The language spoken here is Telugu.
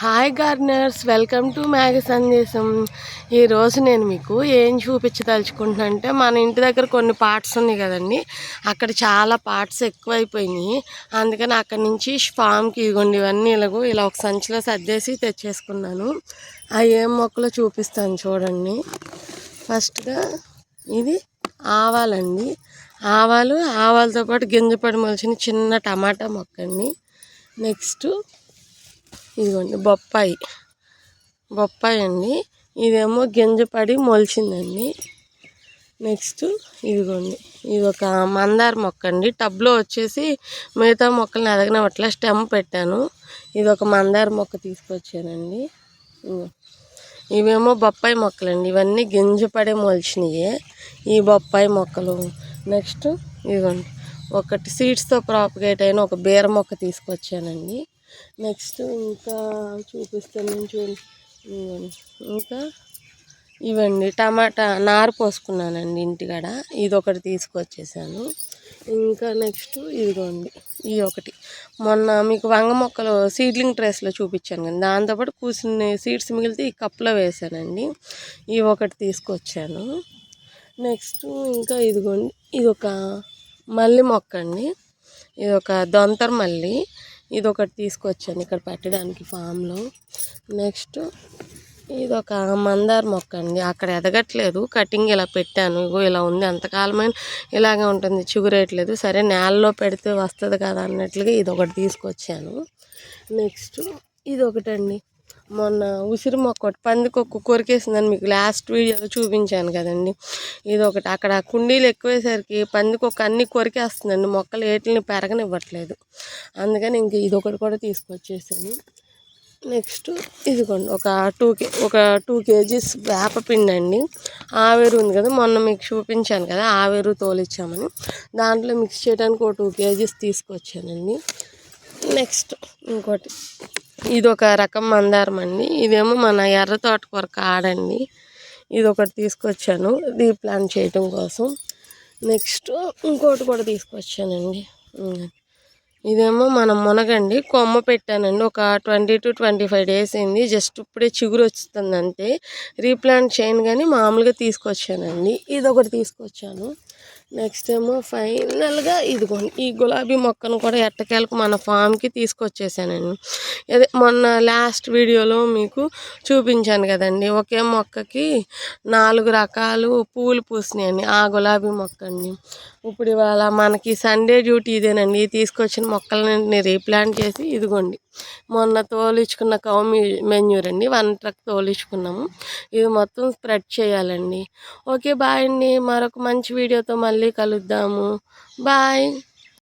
హాయ్ గార్డెనర్స్, వెల్కమ్ టు మ్యాగ సందేశం. ఈరోజు నేను మీకు ఏం చూపించదలుచుకుంటున్నా అంటే, మన ఇంటి దగ్గర కొన్ని పార్ట్స్ ఉన్నాయి కదండి, అక్కడ చాలా పార్ట్స్ ఎక్కువైపోయినాయి. అందుకని అక్కడి నుంచి ఫామ్కి ఇవ్వండి ఇవన్నీ ఇలా ఒక సంచిలో సర్దేసి తెచ్చేసుకున్నాను. అవి ఏం మొక్కలో చూపిస్తాను చూడండి. ఫస్ట్గా ఇది ఆవాలండి. ఆవాలతో పాటు గింజపడి మొలిచిన చిన్న టమాటా మొక్క అండి. నెక్స్ట్ ఇదిగోండి బొప్పాయి అండి. ఇదేమో గింజ పడి మొలిచిందండి. నెక్స్ట్ ఇదిగోండి, ఇది ఒక మందార మొక్క అండి. టబ్లో వచ్చేసి మిగతా మొక్కలను ఎదగనవట్లా, స్టెమ్ పెట్టాను. ఇది ఒక మందార మొక్క తీసుకొచ్చానండి. ఇవేమో బొప్పాయి మొక్కలండి. ఇవన్నీ గింజ పడే మొలిచినాయి ఈ బొప్పాయి మొక్కలు. నెక్స్ట్ ఇదిగోండి, ఒకటి సీడ్స్తో ప్రాపగేట్ అయిన ఒక బీర మొక్క తీసుకొచ్చానండి. నెక్స్ట్ ఇంకా చూపిస్తాను చూడండి. ఇంకా ఇవండి టమాటా నారు పోసుకున్నానండి ఇంటికాడ, ఇది ఒకటి తీసుకొచ్చేసాను. ఇంకా నెక్స్ట్ ఇదిగోండి, ఈ ఒకటి మొన్న మీకు వంగ మొక్కలు సీడ్లింగ్ ట్రేస్లో చూపించాను కానీ, దాంతోపాటు కూర్చుని సీడ్స్ మిగిలితే ఈ కప్లో వేసానండి. ఈ ఒకటి తీసుకొచ్చాను. నెక్స్ట్ ఇంకా ఇదిగోండి, ఇది ఒక మల్లి మొక్క అండి. ఇది ఒక దొంతర మల్లి, ఇది ఒకటి తీసుకొచ్చాను ఇక్కడ పెట్టడానికి ఫామ్లో. నెక్స్ట్ ఇది ఒక మందార మొక్క అండి. అక్కడ ఎదగట్లేదు, కటింగ్ ఇలా పెట్టాను. ఇగో ఇలా ఉంది, అంతకాలమైన ఇలాగే ఉంటుంది, చిగురేయట్లేదు. సరే నేలలో పెడితే వస్తుంది కదా అన్నట్లుగా ఇది ఒకటి తీసుకొచ్చాను. నెక్స్ట్ ఇది ఒకటండి, మొన్న ఉసిరి మొక్క ఒకటి పందికొక్కు కొరికేసిందని మీకు లాస్ట్ వీడియోలో చూపించాను కదండి. ఇది ఒకటి అక్కడ కుండీలు ఎక్కువేసరికి పందికొక్కు అన్నీ కొరికేస్తుందండి, మొక్కలు ఏటిని పెరగనివ్వట్లేదు. అందుకని ఇంక ఇది ఒకటి కూడా తీసుకొచ్చేసాను. నెక్స్ట్ ఇదిగోండి, ఒక 2 kgs వేపపిండి అండి. ఆవేరు ఉంది కదా, మొన్న మీకు చూపించాను కదా ఆవేరు తోలిచ్చామని, దాంట్లో మిక్స్ చేయడానికి ఒక 2 kgs తీసుకొచ్చానండి. నెక్స్ట్ ఇంకోటి, ఇది ఒక రకం మందారం అండి. ఇదేమో మన ఎర్ర తోటకూర కాడండి. ఇది ఒకటి తీసుకొచ్చాను రీప్లాంట్ చేయటం కోసం. నెక్స్ట్ ఇంకోటి కూడా తీసుకొచ్చానండి. ఇదేమో మనం మునగండి, కొమ్మ పెట్టానండి. ఒక 20 to 25 days అయింది. జస్ట్ ఇప్పుడే చిగురు వస్తుంది అంతే. రీప్లాంట్ చేయను కానీ మామూలుగా తీసుకొచ్చానండి. ఇది ఒకటి తీసుకొచ్చాను. నెక్స్ట్ ఏమో ఫైనల్గా ఇదిగోండి, ఈ గులాబీ మొక్కను కూడా ఎట్టకేలకు మన ఫామ్కి తీసుకొచ్చేసానండి. అదే మొన్న లాస్ట్ వీడియోలో మీకు చూపించాను కదండి, ఒకే మొక్కకి 4 రకాలు పూలు పూసినాయండి, ఆ గులాబీ మొక్క అండి. ఇప్పుడు ఇవాళ మనకి సండే డ్యూటీ ఇదేనండి. తీసుకొచ్చిన మొక్కలన్నింటినీ రీప్లాంట్ చేసి ఇదిగోండి, మొన్న తోలించుకున్న కౌ మెన్యూర్ అండి, 1 truck తోలించుకున్నాము. ఇది మొత్తం స్ప్రెడ్ చేయాలండి. ఓకే బాయ్ అండి, మరొక మంచి వీడియోతో మళ్ళీ కలుద్దాము. బాయ్.